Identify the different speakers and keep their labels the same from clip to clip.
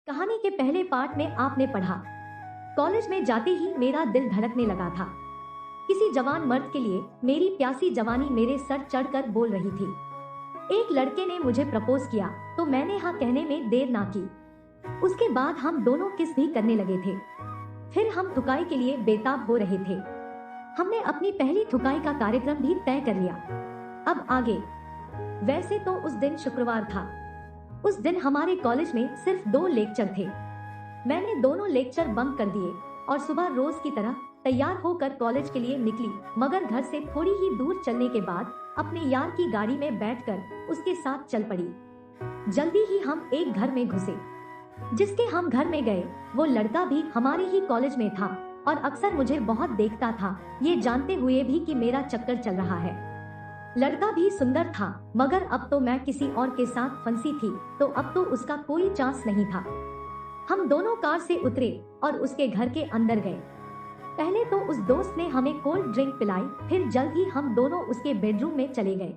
Speaker 1: कहानी के पहले पार्ट में आपने पढ़ा, कॉलेज में जाते ही मेरा दिल धड़कने लगा था। किसी जवान मर्द के लिए मेरी प्यासी जवानी मेरे सर चढ़कर बोल रही थी। एक लड़के ने मुझे प्रपोज किया तो मैंने हाँ कहने में देर ना की। उसके बाद हम दोनों किस भी करने लगे थे। फिर हम थुकाई के लिए बेताब हो रहे थे। हमने अपनी पहली थुकाई का कार्यक्रम भी तय कर लिया। अब आगे। वैसे तो उस दिन शुक्रवार था। उस दिन हमारे कॉलेज में सिर्फ 2 लेक्चर थे। मैंने दोनों लेक्चर बंक कर दिए और सुबह रोज की तरह तैयार होकर कॉलेज के लिए निकली, मगर घर से थोड़ी ही दूर चलने के बाद अपने यार की गाड़ी में बैठकर उसके साथ चल पड़ी। जल्दी ही हम एक घर में घुसे। जिसके हम घर में गए वो लड़का भी हमारे ही कॉलेज में था और अक्सर मुझे बहुत देखता था, ये जानते हुए भी कि मेरा चक्कर चल रहा है। लड़का भी सुंदर था, मगर अब तो मैं किसी और के साथ फंसी थी, तो अब तो उसका कोई चांस नहीं था। हम दोनों कार से उतरे और उसके घर के अंदर गए। पहले तो उस दोस्त ने हमें कोल्ड ड्रिंक पिलाई, फिर जल्द ही हम दोनों उसके बेडरूम में चले गए।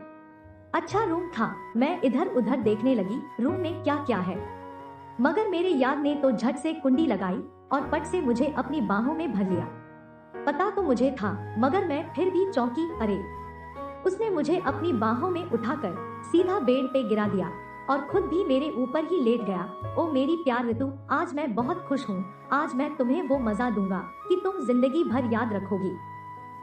Speaker 1: अच्छा रूम था। मैं इधर उधर देखने लगी रूम में क्या क्या है, मगर मेरे यार ने तो झट से कुंडी लगाई और पट से मुझे अपनी बाहों में भर लिया। पता तो मुझे था, मगर मैं फिर भी चौंकी। अरे, उसने मुझे अपनी बाहों में उठाकर सीधा बेड पे गिरा दिया और खुद भी मेरे ऊपर ही लेट गया। ओ मेरी प्यार ऋतु, आज मैं बहुत खुश हूँ। आज मैं तुम्हें वो मजा दूंगा कि तुम जिंदगी भर याद रखोगी।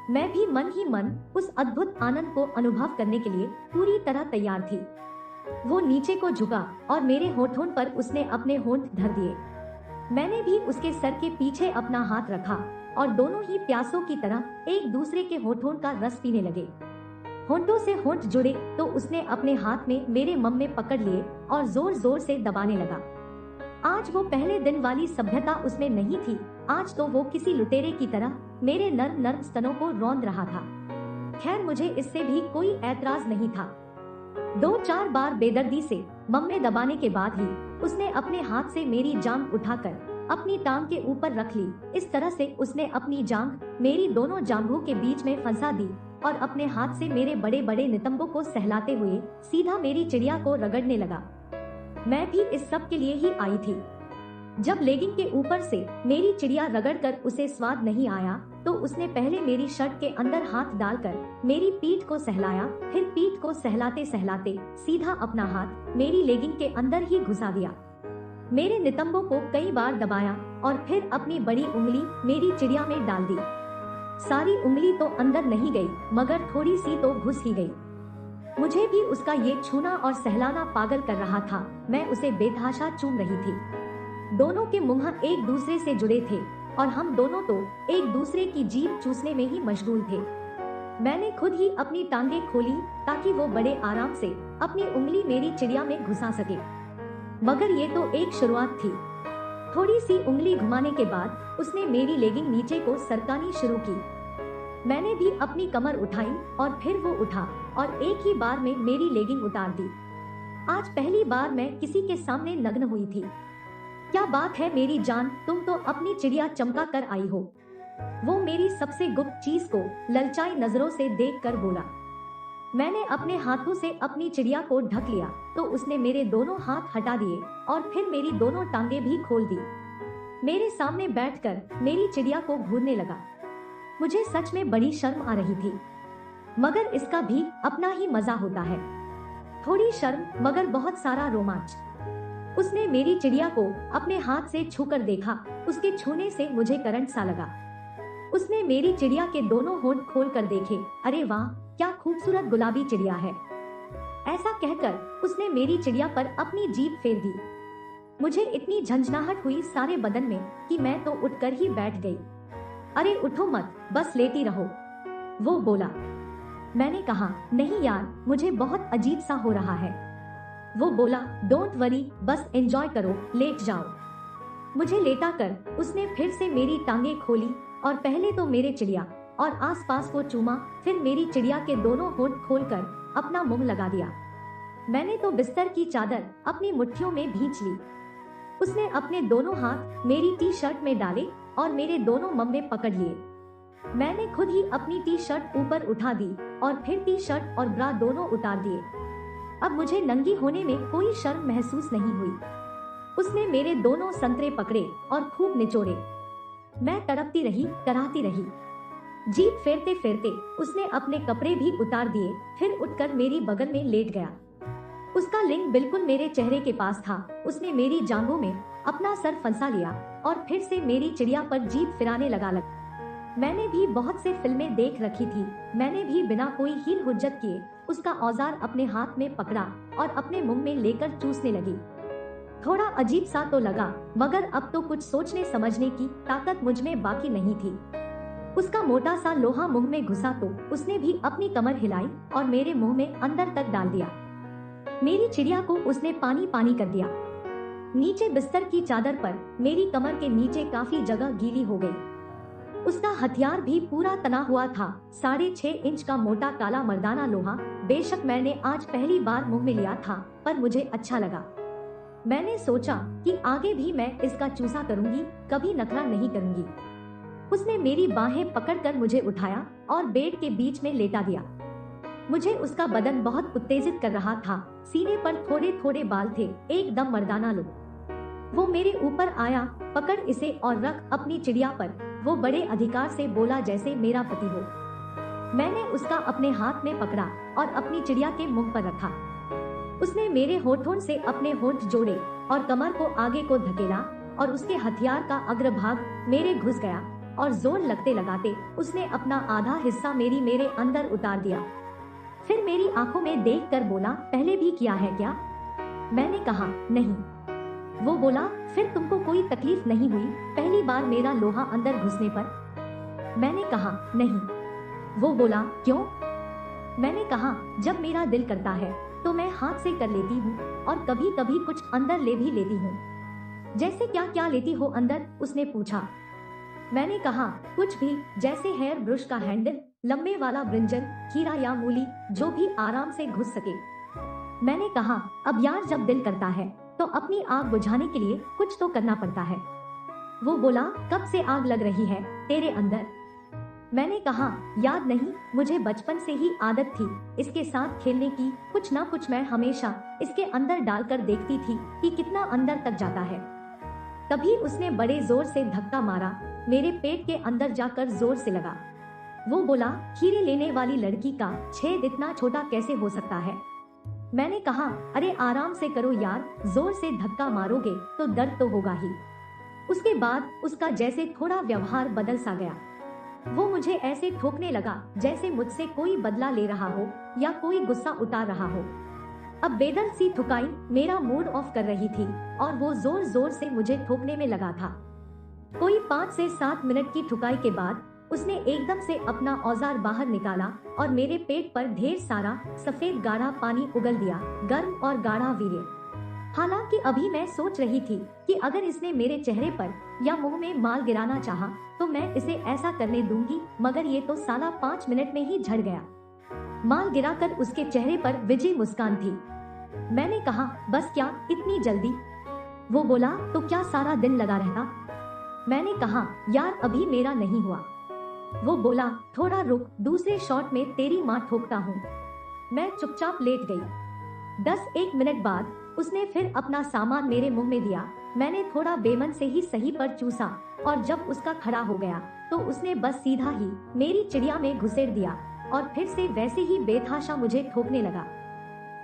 Speaker 1: मैं भी मन ही मन उस अद्भुत आनंद को अनुभव करने के लिए पूरी तरह तैयार थी। वो नीचे को झुका और मेरे होठों पर उसने अपने होंठ धर दिए। मैंने भी उसके सर के पीछे अपना हाथ रखा और दोनों ही प्यासों की तरह एक दूसरे के होठों का रस पीने लगे। होंठों से होंठ जुड़े तो उसने अपने हाथ में मेरे मम्मे पकड़ लिए और जोर जोर से दबाने लगा। आज वो पहले दिन वाली सभ्यता उसमें नहीं थी। आज तो वो किसी लुटेरे की तरह मेरे नर्म नर्म स्तनों को रौंद रहा था। खैर मुझे इससे भी कोई ऐतराज नहीं था। 2-4 बार बेदर्दी से मम्मे दबाने के बाद ही उसने अपने हाथ से मेरी जांघ उठाकर अपनी टांग के ऊपर रख ली। इस तरह से उसने अपनी जांघ मेरी दोनों जांघों के बीच में फंसा दी और अपने हाथ से मेरे बड़े बड़े नितंबों को सहलाते हुए सीधा मेरी चिड़िया को रगड़ने लगा। मैं भी इस सब के लिए ही आई थी। जब लेगिंग के ऊपर से मेरी चिड़िया रगड़कर उसे स्वाद नहीं आया तो उसने पहले मेरी शर्ट के अंदर हाथ डालकर मेरी पीठ को सहलाया, फिर पीठ को सहलाते सहलाते सीधा अपना हाथ मेरी लेगिंग के अंदर ही घुसा दिया। मेरे नितंबों को कई बार दबाया और फिर अपनी बड़ी उंगली मेरी चिड़िया में डाल दी। सारी उंगली तो अंदर नहीं गई, मगर थोड़ी सी तो घुस ही गई। मुझे भी उसका ये छूना और सहलाना पागल कर रहा था। मैं उसे बेतहाशा चूम रही थी। दोनों के मुंह एक दूसरे से जुड़े थे और हम दोनों तो एक दूसरे की जीभ चूसने में ही मशगूल थे। मैंने खुद ही अपनी टांगे खोली ताकि वो बड़े आराम से अपनी उंगली मेरी चिड़िया में घुसा सके, मगर ये तो एक शुरुआत थी। थोड़ी सी उंगली घुमाने के बाद उसने मेरी लेगिंग नीचे को सरकानी शुरू की। मैंने भी अपनी कमर उठाई और फिर वो उठा और एक ही बार में मेरी लेगिंग उतार दी। आज पहली बार मैं किसी के सामने नग्न हुई थी। क्या बात है मेरी जान, तुम तो अपनी चिड़िया चमका कर आई हो। वो मेरी सबसे गुप्त चीज को ललचाई नजरों से देखकर बोला। मैंने अपने हाथों से अपनी चिड़िया को ढक लिया तो उसने मेरे दोनों हाथ हटा दिए और फिर मेरी दोनों टांगे भी खोल दी। मेरे सामने बैठकर मेरी चिड़िया को घूरने लगा। मुझे सच में बड़ी शर्म आ रही थी, मगर इसका भी अपना ही मजा होता है। थोड़ी शर्म मगर बहुत सारा रोमांच। उसने मेरी चिड़िया को अपने हाथ से छूकर देखा। उसके छूने से मुझे करंट सा लगा। उसने मेरी चिड़िया के दोनों होंठ खोल कर देखे। अरे वाह, क्या खूबसूरत गुलाबी चिड़िया है। ऐसा कहकर उसने मेरी चिड़िया पर अपनी जीभ फेर दी। मुझे इतनी झंझनाहट हुई सारे बदन में कि मैं तो उठकर ही बैठ गई। अरे उठो मत, बस लेटी रहो, वो बोला। मैंने कहा नहीं यार, मुझे बहुत अजीब सा हो रहा है। वो बोला डोंट वरी, बस एंजॉय करो, लेट जाओ। मुझे लेटा कर उसने फिर से मेरी टांगे खोली और पहले तो मेरे चिड़िया और आसपास को चूमा, फिर मेरी चिड़िया के दोनों होंठ खोलकर अपना मुंह लगा दिया। मैंने तो बिस्तर की चादर अपनी मुट्ठियों में भींच ली। उसने अपने दोनों हाथ मेरी टी शर्ट में डाले और मेरे दोनों मम्मे पकड़ लिए। मैंने खुद ही अपनी टी शर्ट ऊपर उठा दी और फिर टी शर्ट और ब्रा दोनों उतार दिए। अब मुझे नंगी होने में कोई शर्म महसूस नहीं हुई। उसने मेरे दोनों संतरे पकड़े और खूब निचोड़े। मैं तड़पती रही, कराहती रही। जीभ फेरते फेरते उसने अपने कपड़े भी उतार दिए, फिर उठकर मेरी बगल में लेट गया। उसका लिंग बिल्कुल मेरे चेहरे के पास था। उसने मेरी जांघों में अपना सर फंसा लिया और फिर से मेरी चिड़िया पर जीभ फिराने लगा। मैंने भी बहुत से फिल्में देख रखी थी। मैंने भी बिना कोई हील हुज्जत किए उसका औजार अपने हाथ में पकड़ा और अपने मुंह में लेकर चूसने लगी। थोड़ा अजीब सा तो लगा, मगर अब तो कुछ सोचने समझने की ताकत मुझ में बाकी नहीं थी। उसका मोटा सा लोहा मुंह में घुसा तो उसने भी अपनी कमर हिलाई और मेरे मुंह में अंदर तक डाल दिया। मेरी चिड़िया को उसने पानी पानी कर दिया। नीचे बिस्तर की चादर पर मेरी कमर के नीचे काफी जगह गीली हो गई। उसका हथियार भी पूरा तना हुआ था, 6.5 इंच का मोटा काला मर्दाना लोहा। बेशक मैंने आज पहली बार मुंह में लिया था, पर मुझे अच्छा लगा। मैंने सोचा कि आगे भी मैं इसका चूसा करूंगी, कभी नखरा नहीं करूंगी। उसने मेरी बाहें पकड़कर मुझे उठाया और बेड के बीच में लेटा दिया। मुझे उसका बदन बहुत उत्तेजित कर रहा था। सीने पर थोड़े थोड़े बाल थे, एकदम मर्दाना लुक। वो मेरे ऊपर आया, पकड़ इसे और रख अपनी चिड़िया पर। वो बड़े अधिकार से बोला जैसे मेरा पति हो। मैंने उसका अपने हाथ में पकड़ा और अपनी चिड़िया के मुंह पर रखा। उसने मेरे होठों से अपने होंठ जोड़े और कमर को आगे को धकेला और उसके हथियार का अग्रभाग मेरे घुस गया और जोर लगते लगाते उसने अपना आधा हिस्सा मेरे अंदर उतार दिया। फिर मेरी आंखों में देखकर बोला, पहले भी किया है क्या? मैंने कहा, नहीं। वो बोला, फिर तुमको कोई तकलीफ नहीं हुई पहली बार मेरा लोहा अंदर घुसने पर? मैंने कहा, नहीं। वो बोला, क्यों? मैंने कहा, जब मेरा दिल करता है तो मैं हाथ से कर लेती हूँ और कभी कभी कुछ अंदर ले भी लेती हूँ। जैसे क्या क्या लेती हो अंदर? उसने पूछा। मैंने कहा, कुछ भी, जैसे हेयर ब्रश का हैंडल, लंबे वाला ब्रिंजल, खीरा या मूली, जो भी आराम से घुस सके। मैंने कहा, अब यार जब दिल करता है तो अपनी आग बुझाने के लिए कुछ तो करना पड़ता है। वो बोला, कब से आग लग रही है तेरे अंदर? मैंने कहा, याद नहीं, मुझे बचपन से ही आदत थी इसके साथ खेलने की। कुछ ना कुछ मैं हमेशा इसके अंदर डालकर देखती थी कि कितना अंदर तक जाता है। तभी उसने बड़े जोर से धक्का मारा, मेरे पेट के अंदर जाकर जोर से लगा। वो बोला, खीरे लेने वाली लड़की का छेद इतना छोटा कैसे हो सकता है? मैंने कहा, अरे आराम से करो यार, जोर से धक्का मारोगे तो दर्द तो होगा ही। उसके बाद उसका जैसे थोड़ा व्यवहार बदल सा गया। वो मुझे ऐसे ठोकने लगा जैसे मुझसे कोई बदला ले रहा हो या कोई गुस्सा उतार रहा हो। अब बेदर्द सी थुकाई मेरा मूड ऑफ कर रही थी और वो जोर जोर से मुझे ठोकने में लगा था। कोई 5 से 7 मिनट की ठुकाई के बाद उसने एकदम से अपना औजार बाहर निकाला और मेरे पेट पर ढेर सारा सफेद गाढ़ा पानी उगल दिया, गर्म और गाढ़ा वीर्य। हालांकि अभी मैं सोच रही थी कि अगर इसने मेरे चेहरे पर या मुंह में माल गिराना चाहा तो मैं इसे ऐसा करने दूंगी, मगर ये तो साला 5 मिनट में ही झड़ गया। माल गिराकर उसके चेहरे पर विजय मुस्कान थी। मैंने कहा, बस क्या इतनी जल्दी? वो बोला, तो क्या सारा दिन लगा रहता? मैंने कहा, यार अभी मेरा नहीं हुआ। वो बोला, थोड़ा रुक, दूसरे शॉट में तेरी माँ ठोकता हूँ। मैं चुपचाप लेट गई। 10-1 मिनट बाद उसने फिर अपना सामान मेरे मुंह में दिया। मैंने थोड़ा बेमन से ही सही पर चूसा और जब उसका खड़ा हो गया तो उसने बस सीधा ही मेरी चिड़िया में घुसेड़ दिया और फिर से वैसे ही बेतहाशा मुझे ठोकने लगा।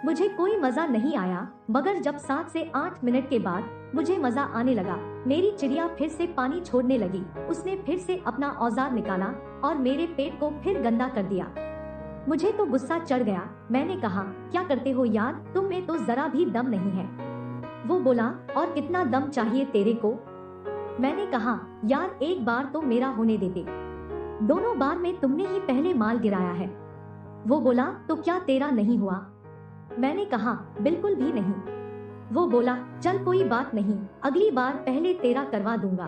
Speaker 1: मुझे कोई मजा नहीं आया, मगर जब 7 से 8 मिनट के बाद मुझे मजा आने लगा, मेरी चिड़िया फिर से पानी छोड़ने लगी। उसने फिर से अपना औजार निकाला और मेरे पेट को फिर गंदा कर दिया। मुझे तो गुस्सा चढ़ गया। मैंने कहा, क्या करते हो यार, तुम में तो जरा भी दम नहीं है। वो बोला, और कितना दम चाहिए तेरे को? मैंने कहा, यार एक बार तो मेरा होने देते, दोनों बार में तुमने ही पहले माल गिराया है। वो बोला, तो क्या तेरा नहीं हुआ? मैंने कहा, बिल्कुल भी नहीं। वो बोला, चल कोई बात नहीं, अगली बार पहले तेरा करवा दूंगा।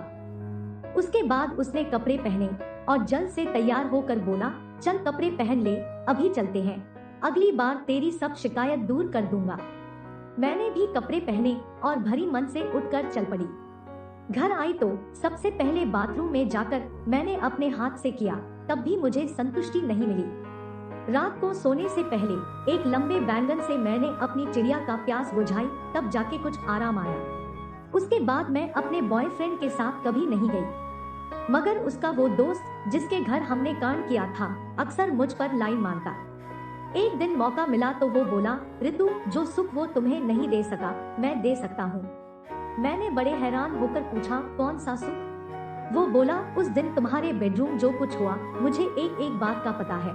Speaker 1: उसके बाद उसने कपड़े पहने और जल्द से तैयार होकर बोला, चल कपड़े पहन ले, अभी चलते हैं, अगली बार तेरी सब शिकायत दूर कर दूंगा। मैंने भी कपड़े पहने और भरी मन से उठकर चल पड़ी। घर आई तो सबसे पहले बाथरूम में जाकर मैंने अपने हाथ से किया, तब भी मुझे संतुष्टि नहीं मिली। रात को सोने से पहले एक लंबे बैंगन से मैंने अपनी चिड़िया का प्यास बुझाई, तब जाके कुछ आराम आया। उसके बाद मैं अपने बॉयफ्रेंड के साथ कभी नहीं गई, मगर उसका वो दोस्त जिसके घर हमने कांड किया था अक्सर मुझ पर लाइन मारता। एक दिन मौका मिला तो वो बोला, ऋतु, जो सुख वो तुम्हें नहीं दे सका मैं दे सकता हूँ। मैंने बड़े हैरान होकर पूछा, कौन सा सुख? वो बोला, उस दिन तुम्हारे बेडरूम जो कुछ हुआ मुझे एक एक बात का पता है।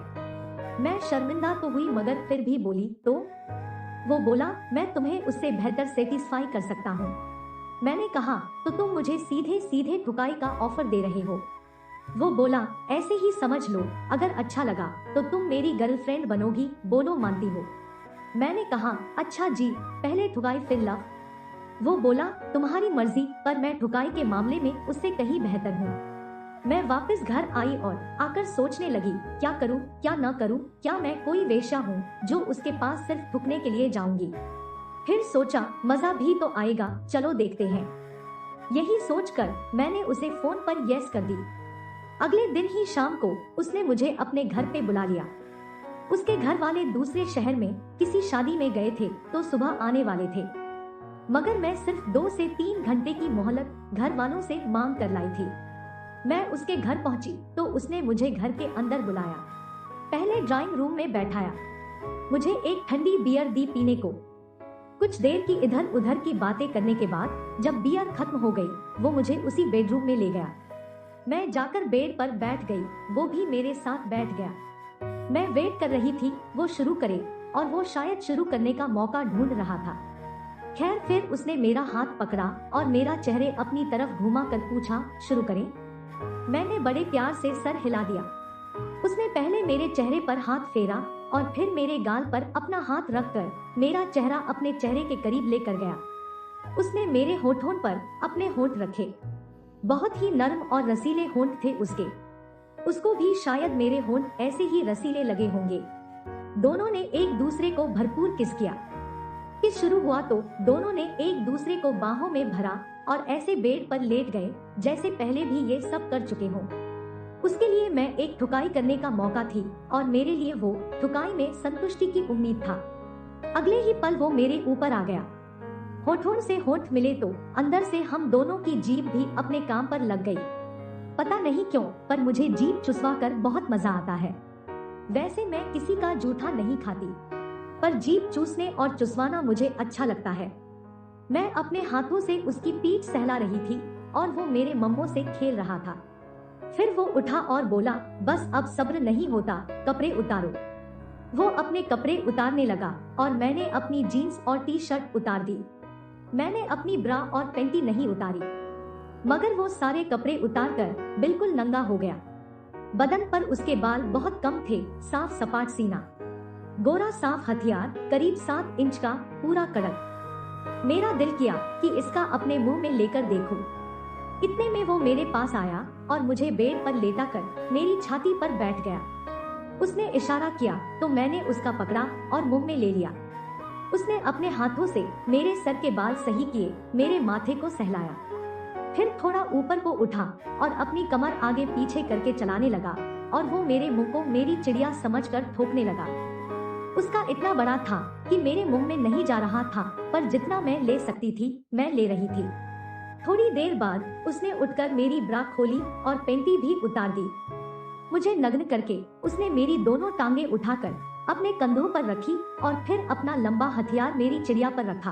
Speaker 1: मैं शर्मिंदा तो हुई मगर फिर भी बोली, तो? वो बोला, मैं तुम्हें उससे बेहतर सेटिस्फाई कर सकता हूँ। मैंने कहा, तो तुम मुझे सीधे सीधे ठुकाई का ऑफर दे रहे हो? वो बोला, ऐसे ही समझ लो, अगर अच्छा लगा तो तुम मेरी गर्लफ्रेंड बनोगी, बोलो मानती हो? मैंने कहा, अच्छा जी, पहले ठुकाई फिर लव। वो बोला, तुम्हारी मर्जी, पर मैं ठुकाई के मामले में उससे कहीं बेहतर हूँ। मैं वापस घर आई और आकर सोचने लगी, क्या करूं, क्या न करूं, क्या मैं कोई वेश्या हूं जो उसके पास सिर्फ ठुकने के लिए जाऊंगी? फिर सोचा, मजा भी तो आएगा, चलो देखते हैं। यही सोचकर मैंने उसे फोन पर यस कर दी। अगले दिन ही शाम को उसने मुझे अपने घर पे बुला लिया। उसके घर वाले दूसरे शहर में किसी शादी में गए थे तो सुबह आने वाले थे, मगर मैं सिर्फ 2 से 3 घंटे की मोहलत घर वालों से मांग कर लाई थी। मैं उसके घर पहुंची तो उसने मुझे घर के अंदर बुलाया। पहले ड्राइंग रूम में बैठाया, मुझे एक ठंडी बियर दी पीने को। कुछ देर की इधर उधर की बातें करने के बाद जब बियर खत्म हो गई, वो मुझे उसी बेडरूम में ले गया। मैं जाकर बेड पर बैठ गई, वो भी मेरे साथ बैठ गया। मैं वेट कर रही थी वो शुरू करे, और वो शायद शुरू करने का मौका ढूंढ रहा था। खैर, फिर उसने मेरा हाथ पकड़ा और मेरा चेहरे अपनी तरफ घुमा कर पूछा, शुरू करें? मैंने बड़े प्यार से सर हिला दिया। उसने पहले मेरे चेहरे पर हाथ फेरा और फिर मेरे गाल पर अपना हाथ रखकर मेरा चेहरा अपने चेहरे के करीब लेकर गया। उसने मेरे होठों पर अपने होंठ रखे। बहुत ही नरम और रसीले होंठ थे उसके। उसको भी शायद मेरे होंठ ऐसे ही रसीले लगे होंगे। दोनों ने एक दूसरे को भरपूर किस किया। किस शुरू हुआ तो दोनों ने एक दूसरे को बाहों में भरा और ऐसे बेड पर लेट गए जैसे पहले भी ये सब कर चुके हों। उसके लिए मैं एक ठुकाई करने का मौका थी और मेरे लिए वो ठुकाई में संतुष्टि की उम्मीद था। अगले ही पल वो मेरे ऊपर आ गया। होठों से होठ मिले तो अंदर से हम दोनों की जीभ भी अपने काम पर लग गई। पता नहीं क्यों, पर मुझे जीभ चुसवा कर बहुत मजा आता है। वैसे मैं किसी का जूठा नहीं खाती, पर जीभ चूसने और चुसवाना मुझे अच्छा लगता है। मैं अपने हाथों से उसकी पीठ सहला रही थी और वो मेरे मम्मों से खेल रहा था। फिर वो उठा और बोला, बस अब सब्र नहीं होता, कपड़े उतारो। वो अपने कपड़े उतारने लगा और मैंने अपनी जीन्स और टी शर्ट उतार दी। मैंने अपनी ब्रा और पैंटी नहीं उतारी, मगर वो सारे कपड़े उतारकर बिल्कुल नंगा हो गया। बदन पर उसके बाल बहुत कम थे, साफ सपाट सीना, गोरा साफ हथियार, करीब 7 इंच का, पूरा कड़क। मेरा दिल किया कि इसका अपने मुंह में लेकर देखूं। इतने में वो मेरे पास आया और मुझे बेड पर लेटा कर मेरी छाती पर बैठ गया। उसने इशारा किया तो मैंने उसका पकड़ा और मुंह में ले लिया। उसने अपने हाथों से मेरे सर के बाल सही किए, मेरे माथे को सहलाया, फिर थोड़ा ऊपर को उठा और अपनी कमर आगे पीछे करके चलाने लगा और वो मेरे मुंह को मेरी चिड़िया समझकर थोपने लगा। उसका इतना बड़ा था कि मेरे मुंह में नहीं जा रहा था, पर जितना मैं ले सकती थी मैं ले रही थी। थोड़ी देर बाद उसने उठकर मेरी ब्रा खोली और पैंटी भी उतार दी। मुझे नग्न करके उसने मेरी दोनों टांगे उठाकर अपने कंधों पर रखी और फिर अपना लंबा हथियार मेरी चिड़िया पर रखा।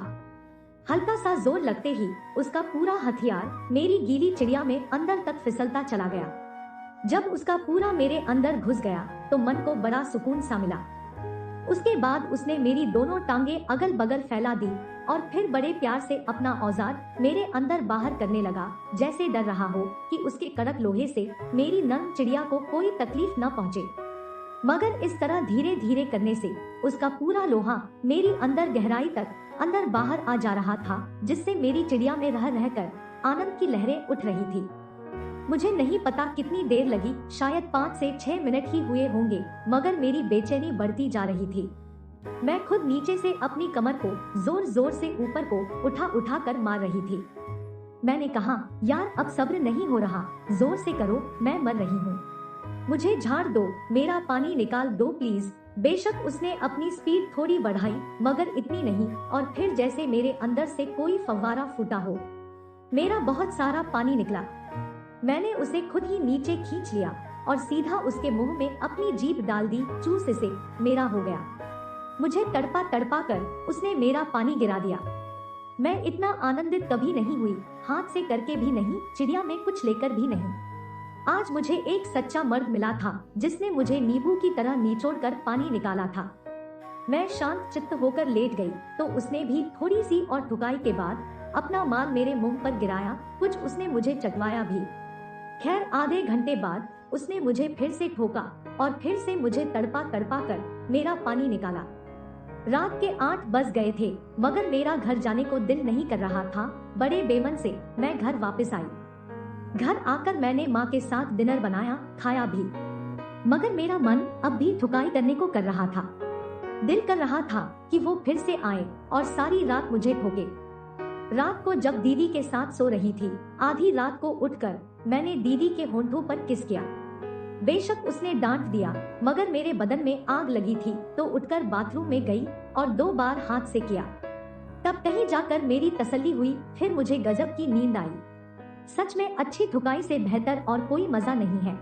Speaker 1: हल्का सा जोर लगते ही उसका पूरा हथियार मेरी गीली चिड़िया में अंदर तक फिसलता चला गया। जब उसका पूरा मेरे अंदर घुस गया तो मन को बड़ा सुकून सा मिला। उसके बाद उसने मेरी दोनों टांगे अगल बगल फैला दी और फिर बड़े प्यार से अपना औजार मेरे अंदर बाहर करने लगा, जैसे डर रहा हो कि उसके कड़क लोहे से मेरी नर्म चिड़िया को कोई तकलीफ न पहुंचे। मगर इस तरह धीरे धीरे करने से उसका पूरा लोहा मेरी अंदर गहराई तक अंदर बाहर आ जा रहा था, जिससे मेरी चिड़िया में रह रहकर आनंद की लहरें उठ रही थी। मुझे नहीं पता कितनी देर लगी, शायद 5 से 6 मिनट ही हुए होंगे, मगर मेरी बेचैनी बढ़ती जा रही थी। मैं खुद नीचे से अपनी कमर को जोर जोर से ऊपर को उठा उठा कर मार रही थी। मैंने कहा, यार अब सब्र नहीं हो रहा, जोर से करो, मैं मर रही हूँ, मुझे झाड़ दो, मेरा पानी निकाल दो प्लीज। बेशक उसने अपनी स्पीड थोड़ी बढ़ाई, मगर इतनी नहीं, और फिर जैसे मेरे अंदर से कोई फव्वारा फूटा हो। मेरा बहुत सारा पानी निकला। मैंने उसे खुद ही नीचे खींच लिया और सीधा उसके मुंह में अपनी जीभ डाल दी। चूस से मेरा हो गया। मुझे तड़पा तड़पा कर उसने मेरा पानी गिरा दिया। मैं इतना आनंदित कभी नहीं हुई, हाथ से करके भी नहीं, चिड़िया में कुछ लेकर भी नहीं। आज मुझे एक सच्चा मर्द मिला था जिसने मुझे नींबू की तरह निचोड़ कर पानी निकाला था। मैं शांत चित्त होकर लेट गई तो उसने भी थोड़ी सी और ठुकाई के बाद अपना माल मेरे मुंह पर गिराया। कुछ उसने मुझे चटवाया भी। खैर आधे घंटे बाद उसने मुझे फिर से ठोका और फिर से मुझे तड़पा तड़पा कर मेरा पानी निकाला। रात के 8 बज गए थे मगर मेरा घर जाने को दिल नहीं कर रहा था। बड़े बेमन से मैं घर वापस आई। घर आकर मैंने माँ के साथ डिनर बनाया, खाया भी, मगर मेरा मन अब भी ठुकाई करने को कर रहा था। दिल कर रहा था कि वो फिर से आए और सारी रात मुझे ठोके। रात को जब दीदी के साथ सो रही थी, आधी रात को उठकर मैंने दीदी के होंठों पर किस किया। बेशक उसने डांट दिया मगर मेरे बदन में आग लगी थी तो उठकर बाथरूम में गई और 2 बार हाथ से किया। तब कहीं जाकर मेरी तसल्ली हुई। फिर मुझे गजब की नींद आई। सच में अच्छी ठुकाई से बेहतर और कोई मजा नहीं है।